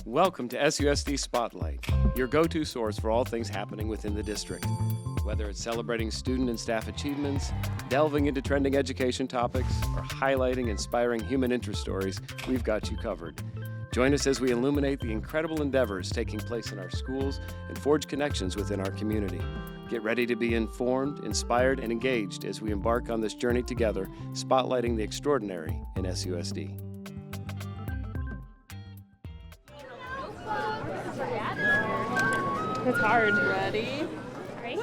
Welcome to SUSD Spotlight, your go-to source for all things happening within the district. Whether it's celebrating student and staff achievements, delving into trending education topics, or highlighting inspiring human interest stories, we've got you covered. Join us as we illuminate the incredible endeavors taking place in our schools and forge connections within our community. Get ready to be informed, inspired, and engaged as we embark on this journey together, spotlighting the extraordinary in SUSD. It's hard. Ready? Right.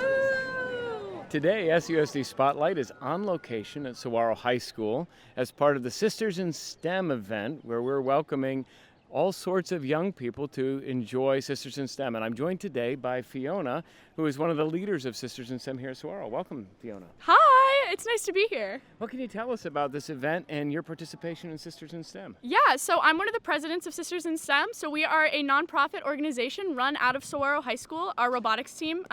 Today, SUSD Spotlight is on location at Saguaro High School as part of the Sisters in STEM event, where we're welcoming all sorts of young people to enjoy Sisters in STEM. And I'm joined today by Fiona, who is one of the leaders of Sisters in STEM here at Saguaro. Welcome, Fiona. Hi, it's nice to be here. What can you tell us about this event and your participation in Sisters in STEM? Yeah, so I'm one of the presidents of Sisters in STEM. So we are a nonprofit organization run out of Saguaro High School, our robotics team,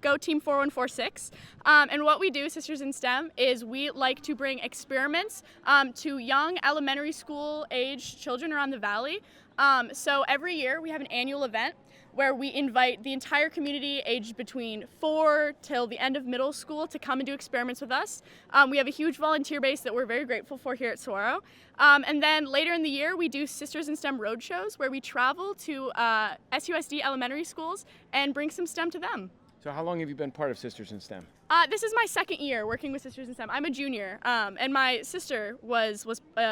Go Team 4146. And what we do, Sisters in STEM, is we like to bring experiments to young elementary school age children around the valley. So every year we have an annual event where we invite the entire community aged between 4 till the end of middle school to come and do experiments with us. We have a huge volunteer base that we're very grateful for here at Saguaro. And then later in the year we do Sisters in STEM roadshows where we travel to SUSD elementary schools and bring some STEM to them. So how long have you been part of Sisters in STEM? This is my second year working with Sisters in STEM. I'm a junior, and my sister was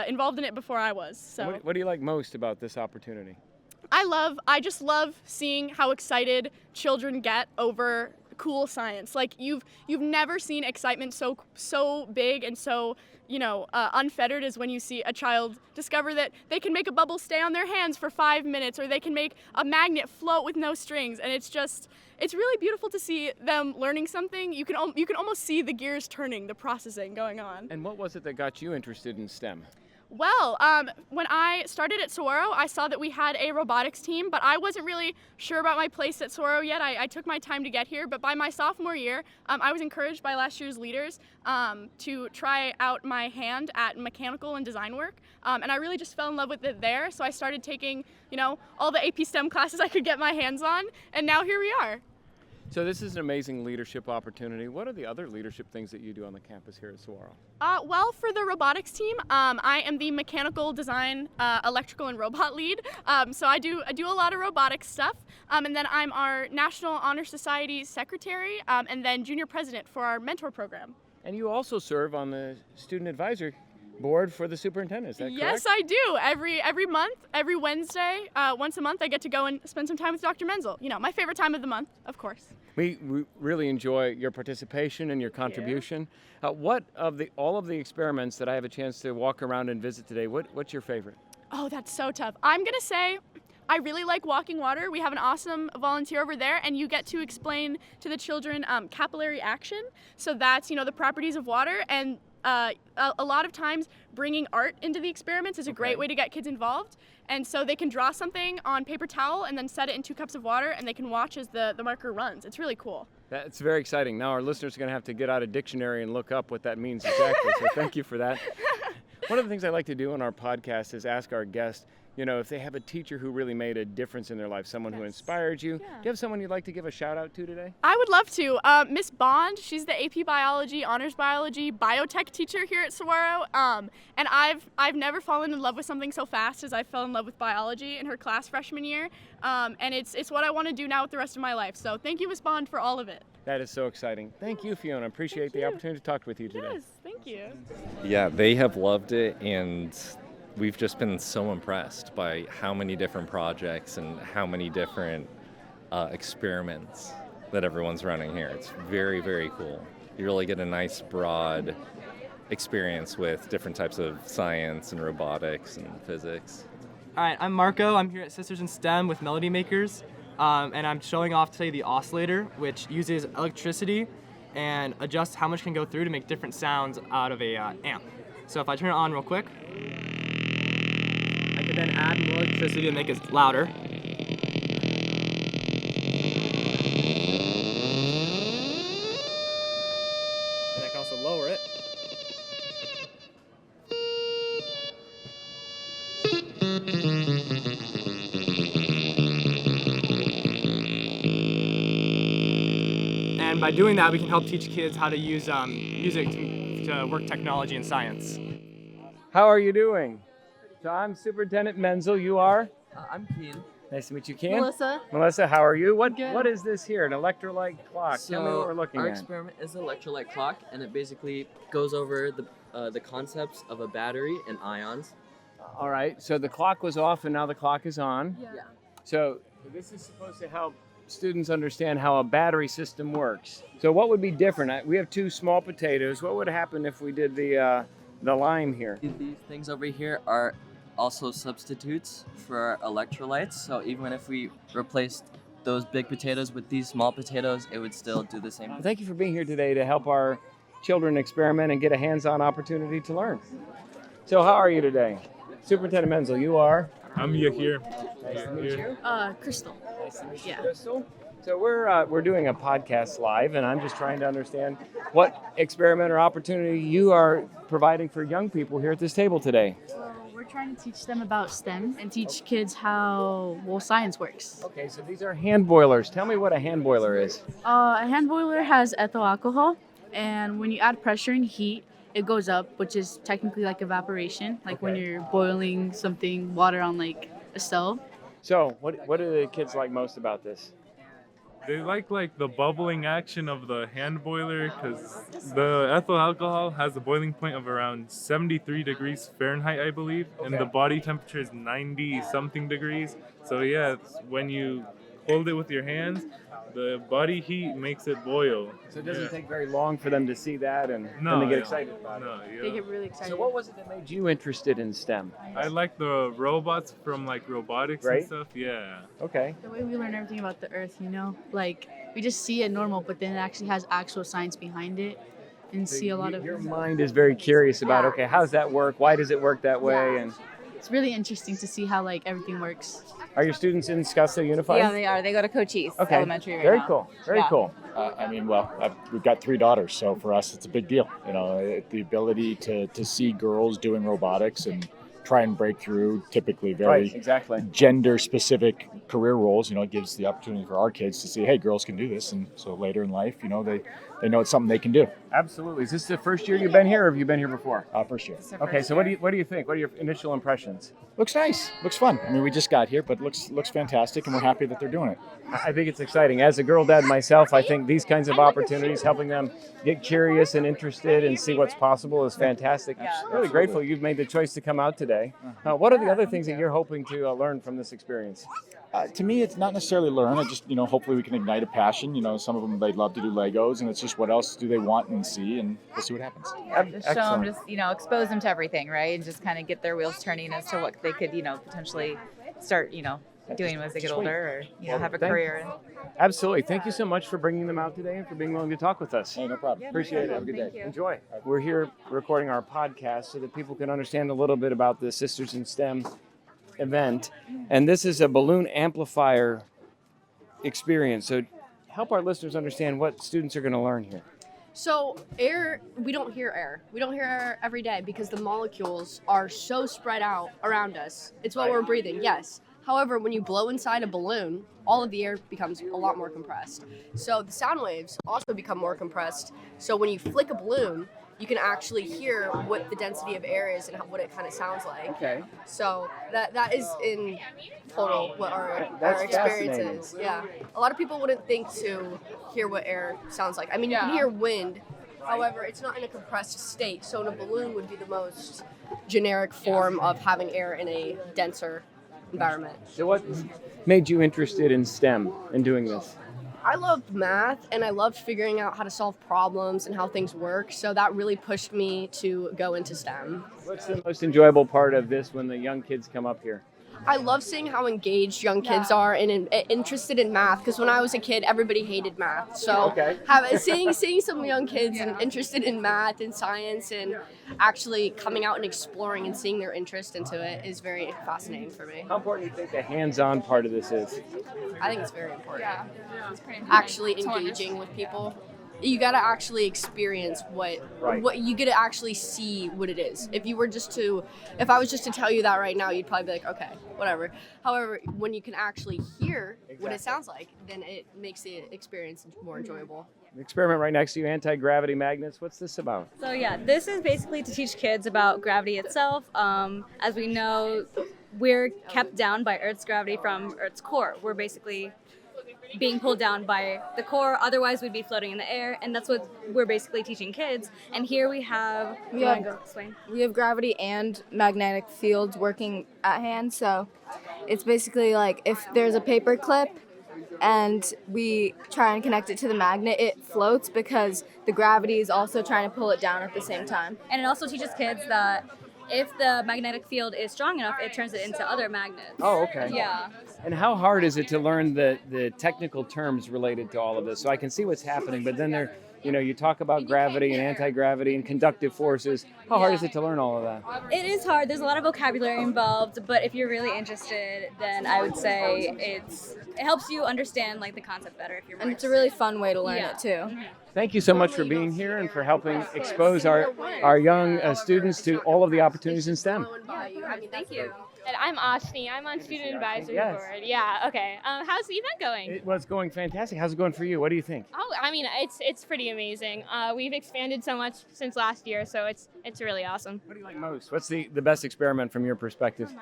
involved in it before I was. So What do you like most about this opportunity? I just love seeing how excited children get over cool science. Like you've never seen excitement so big and so unfettered as when you see a child discover that they can make a bubble stay on their hands for 5 minutes, or they can make a magnet float with no strings, and it's really beautiful to see them learning something. You can almost see the gears turning, the processing going on. And what was it that got you interested in STEM? Well, when I started at Saguaro, I saw that we had a robotics team, but I wasn't really sure about my place at Saguaro yet. I took my time to get here, but by my sophomore year, I was encouraged by last year's leaders to try out my hand at mechanical and design work, and I really just fell in love with it there. So I started taking, all the AP STEM classes I could get my hands on, and now here we are. So this is an amazing leadership opportunity. What are the other leadership things that you do on the campus here at Saguaro? Well, for the robotics team, I am the mechanical design, electrical, and robot lead. So I do a lot of robotics stuff. And then I'm our National Honor Society secretary, and then junior president for our mentor program. And you also serve on the student advisory board for the superintendent, is that correct? Yes, I do. Every month, every Wednesday, once a month, I get to go and spend some time with Dr. Menzel. My favorite time of the month, of course. We really enjoy your participation and your contribution. What of all of the experiments that I have a chance to walk around and visit today, what's your favorite? Oh, that's so tough. I'm gonna say I really like walking water. We have an awesome volunteer over there, and you get to explain to the children capillary action. So that's the properties of water, and a lot of times bringing art into the experiments is a great way to get kids involved. And so they can draw something on paper towel and then set it in 2 cups of water, and they can watch as the marker runs. It's really cool. That's very exciting. Now our listeners are going to have to get out a dictionary and look up what that means exactly, so thank you for that. One of the things I like to do on our podcast is ask our guests, if they have a teacher who really made a difference in their life, someone who inspired you. Yeah. Do you have someone you'd like to give a shout out to today? I would love to. Miss Bond, she's the AP Biology, Honors Biology, Biotech teacher here at Saguaro. And I've never fallen in love with something so fast as I fell in love with biology in her class freshman year. And it's what I want to do now with the rest of my life. So thank you, Miss Bond, for all of it. That is so exciting. Thank you, Fiona. Appreciate the opportunity to talk with you today. Yes, thank you. Yeah, they have loved it, and we've just been so impressed by how many different projects and how many different experiments that everyone's running here. It's very, very cool. You really get a nice broad experience with different types of science and robotics and physics. All right, I'm Marco. I'm here at Sisters in STEM with Melody Makers, and I'm showing off today the oscillator, which uses electricity and adjusts how much can go through to make different sounds out of a amp. So if I turn it on real quick, I can then add more electricity to make it louder. And I can also lower it. by doing that, we can help teach kids how to use music to work technology and science. How are you doing? So I'm Superintendent Menzel. You are? I'm Keen. Nice to meet you, Ken. Melissa. Melissa, how are you? What Good. What is this here? An electrolyte clock. Tell me what we're looking our at. experiment is an electrolyte clock, and it basically goes over the concepts of a battery and ions. All right. So the clock was off, and now the clock is on. Yeah. So this is supposed to help students understand how a battery system works. So what would be different? We have 2 small potatoes. What would happen if we did the lime here? These things over here are also substitutes for electrolytes. So even if we replaced those big potatoes with these small potatoes, it would still do the same. Thank you for being here today to help our children experiment and get a hands-on opportunity to learn. So how are you today? Superintendent Menzel, you are? I'm Yahir. Nice to meet you. Crystal. Nice to meet you, Yeah. Crystal. So we're doing a podcast live, and I'm just trying to understand what experiment or opportunity you are providing for young people here at this table today. So we're trying to teach them about STEM and teach kids how science works. Okay, so these are hand boilers. Tell me what a hand boiler is. A hand boiler has ethyl alcohol, and when you add pressure and heat, it goes up, which is technically like evaporation, like when Okay. you're boiling something, water on like a stove. So what do the kids like most about this? They like the bubbling action of the hand boiler because the ethyl alcohol has a boiling point of around 73 degrees Fahrenheit, I believe, and the body temperature is 90 something degrees. So yeah, when you hold it with your hands, the body heat makes it boil. So it doesn't Yeah. take very long for them to see that and No, then they get yeah. excited about it. No, They yeah. get really excited. So what was it that made you interested in STEM? I like the robots from robotics Right. and stuff. Yeah. Okay. The way we learn everything about the earth, like we just see it normal, but then it actually has actual science behind it and see a lot of Your mind is very curious about, okay, how does that work? Why does it work that way? And it's really interesting to see how everything works. are your students in Scottsdale Unified? Yeah, they are. They go to Cochise Okay. Elementary right Very now. cool. Very Yeah. cool. We've got 3 daughters, so for us it's a big deal. The ability to see girls doing robotics and try and break through typically very Right, exactly. gender-specific career roles. It gives the opportunity for our kids to see, hey, girls can do this, and so later in life, they know it's something they can do. Absolutely. Is this the first year you've been here, or have you been here before? First year. Okay, so what do you think? What are your initial impressions? Looks nice. Looks fun. We just got here, but looks fantastic, and we're happy that they're doing it. I think it's exciting. As a girl dad myself, I think these kinds of opportunities, helping them get curious and interested and see what's possible, is fantastic. Really grateful you've made the choice to come out today. What are the other things that you're hoping to learn from this experience? To me, it's not necessarily learn. I just, hopefully we can ignite a passion. Some of them, they'd love to do Legos, and it's just what else do they want and see, and we'll see what happens. Just show them, expose them to everything, right? And just kind of get their wheels turning as to what they could, potentially start, doing as they get older or, have a career. Absolutely. Thank you so much for bringing them out today and for being willing to talk with us. Hey, no problem. Appreciate it. Have a good Thank day. you. Enjoy. We're here recording our podcast so that people can understand a little bit about the Sisters in STEM event. And this is a balloon amplifier experience. So help our listeners understand what students are going to learn here. So air, we don't hear air. We don't hear air every day because the molecules are so spread out around us. It's what we're breathing, yes. However, when you blow inside a balloon, all of the air becomes a lot more compressed. So the sound waves also become more compressed. So when you flick a balloon, you can actually hear what the density of air is and what it kind of sounds like. Okay. So that is in total what our That's experience fascinating. is. Yeah. A lot of people wouldn't think to hear what air sounds like. I mean, you can hear wind. However, it's not in a compressed state. So in a balloon would be the most generic form of having air in a denser environment. So what made you interested in STEM and doing this? I loved math and I loved figuring out how to solve problems and how things work. So that really pushed me to go into STEM. What's the most enjoyable part of this when the young kids come up here? I love seeing how engaged young kids are and interested in math. Because when I was a kid, everybody hated math. So seeing some young kids and interested in math and science and actually coming out and exploring and seeing their interest into it is very fascinating for me. How important do you think the hands-on part of this is? I think it's very important. Actually engaging with people. You gotta actually experience what you get to actually see what it is. If I was just to tell you that right now, you'd probably be like, okay, whatever. However, when you can actually hear what it sounds like, then it makes the experience more enjoyable. The experiment right next to you, anti-gravity magnets. What's this about? So yeah, this is basically to teach kids about gravity itself. As we know, we're kept down by Earth's gravity from Earth's core. We're basically being pulled down by the core, otherwise we'd be floating in the air, and that's what we're basically teaching kids. And here we have explain. We have gravity and magnetic fields working at hand, so it's basically like if there's a paper clip and we try and connect it to the magnet, it floats because the gravity is also trying to pull it down at the same time. And it also teaches kids that if the magnetic field is strong enough, it turns it into other magnets. Oh, okay. Yeah. And how hard is it to learn the technical terms related to all of this? So I can see what's happening, but then you talk about gravity and anti-gravity and conductive forces. How hard is it to learn all of that? It is hard. There's a lot of vocabulary involved, but if you're really interested, then I would say it helps you understand like the concept better if you're more And it's a really fun way to learn it too. Thank you so much for being here and for helping expose our young students to all of the opportunities in STEM. Thank you. And I'm Ashni. I'm on student advisory board. Yeah. Okay. How's the event going? It was going fantastic. How's it going for you? What do you think? Oh, I mean, it's pretty amazing. We've expanded so much since last year, so it's really awesome. What do you like most? What's the best experiment from your perspective?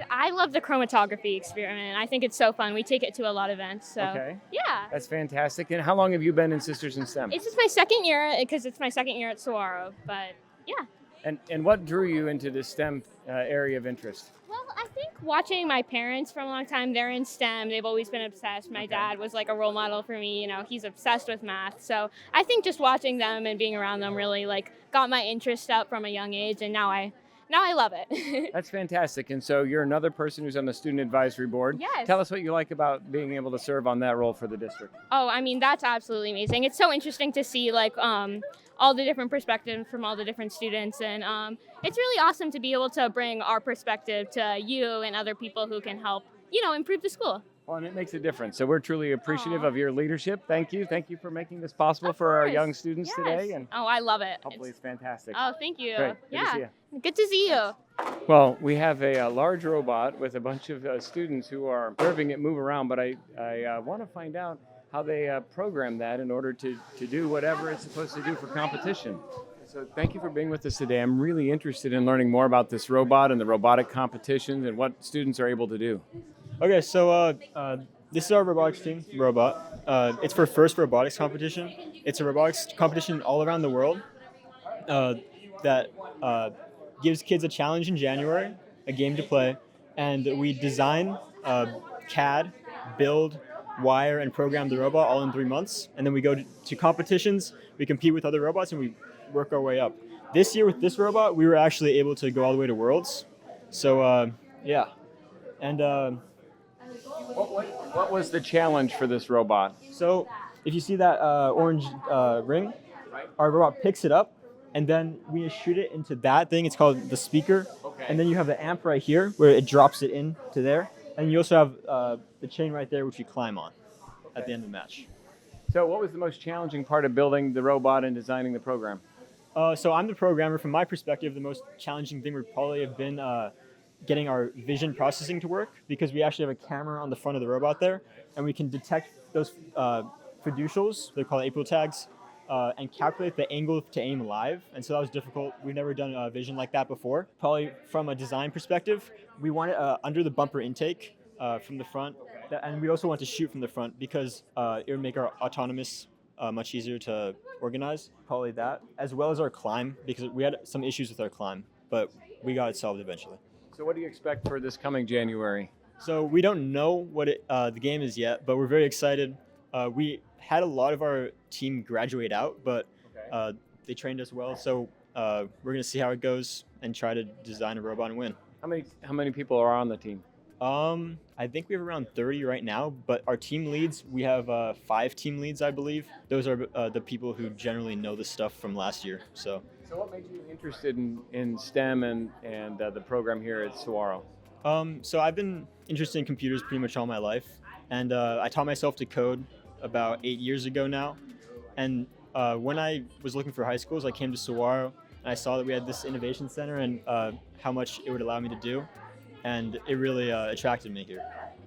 I love the chromatography experiment. I think it's so fun. We take it to a lot of events. So Okay. Yeah. That's fantastic. And how long have you been in Sisters in STEM? It's just my second year because it's my second year at Saguaro. But yeah. And what drew you into this STEM area of interest? Well, I think watching my parents for a long time, they're in STEM. They've always been obsessed. My dad was like a role model for me. He's obsessed with math. So I think just watching them and being around them really like got my interest up from a young age, and now I love it. That's fantastic. And so you're another person who's on the student advisory board. Yes. Tell us what you like about being able to serve on that role for the district. Oh, I mean, that's absolutely amazing. It's so interesting to see like all the different perspectives from all the different students, and it's really awesome to be able to bring our perspective to you and other people who can help, improve the school. Well, and it makes a difference. So we're truly appreciative of your leadership. Thank you. Thank you for making this possible for our young students today. And oh, I love it. hopefully it's fantastic. Oh, thank you. Great. Good to see Yeah. you. Good to see you. Well, we have a large robot with a bunch of students who are observing it move around, but I want to find out how they program that in order to do whatever it's supposed to do for competition. So thank you for being with us today. I'm really interested in learning more about this robot and the robotic competitions and what students are able to do. Okay, so this is our robotics team, robot. It's for first robotics competition. It's a robotics competition all around the world that gives kids a challenge in January, a game to play, and we design, CAD, build, wire, and program the robot all in 3 months. And then we go to competitions, we compete with other robots, and we work our way up. This year with this robot, we were actually able to go all the way to Worlds. So, yeah. And what was the challenge for this robot? So if you see that orange ring, our robot picks it up, and then we shoot it into that thing. It's called the speaker. Okay. And then you have the amp right here where it drops it into there. And you also have the chain right there, which you climb on at the end of the match. So what was the most challenging part of building the robot and designing the program? So I'm the programmer. From my perspective, the most challenging thing would probably have been getting our vision processing to work, because we actually have a camera on the front of the robot there, and we can detect those fiducials, they're called April tags, and calculate the angle to aim live. And so that was difficult. We've never done vision like that before. Probably from a design perspective, we want it under the bumper intake from the front, and we also want to shoot from the front because it would make our autonomous much easier to organize. Probably that, as well as our climb, because we had some issues with our climb, but we got it solved eventually. So what do you expect for this coming January? So we don't know what the game is yet, but we're very excited. We had a lot of our team graduate out, but they trained us well. So we're going to see how it goes and try to design a robot and win. How many people are on the team? I think we have around 30 right now, but our team leads, we have 5 team leads, I believe. Those are the people who generally know the stuff from last year. So what made you interested in STEM and the program here at Saguaro? So I've been interested in computers pretty much all my life, and I taught myself to code about 8 years ago now. And when I was looking for high schools, I came to Saguaro, and I saw that we had this innovation center and how much it would allow me to do, and it really attracted me here.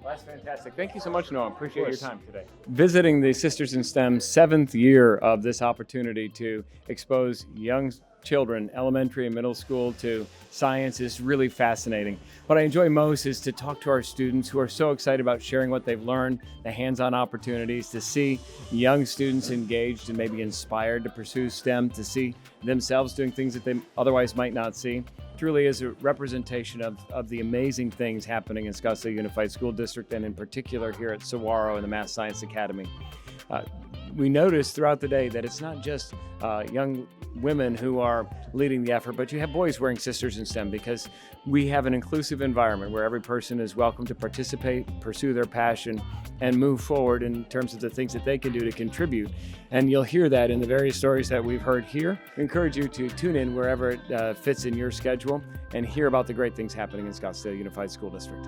That's fantastic. Thank you so much, Noah. Appreciate your time today. Visiting the Sisters in STEM 7th year of this opportunity to expose young children, elementary and middle school, to science is really fascinating. What I enjoy most is to talk to our students who are so excited about sharing what they've learned, the hands-on opportunities, to see young students engaged and maybe inspired to pursue STEM, to see themselves doing things that they otherwise might not see. Truly is a representation of the amazing things happening in Scottsdale Unified School District, and in particular here at Saguaro and the Math Science Academy. We noticed throughout the day that it's not just young women who are leading the effort, but you have boys wearing Sisters in STEM, because we have an inclusive environment where every person is welcome to participate, pursue their passion, and move forward in terms of the things that they can do to contribute. And you'll hear that in the various stories that we've heard here. We encourage you to tune in wherever it fits in your schedule and hear about the great things happening in Scottsdale Unified School District.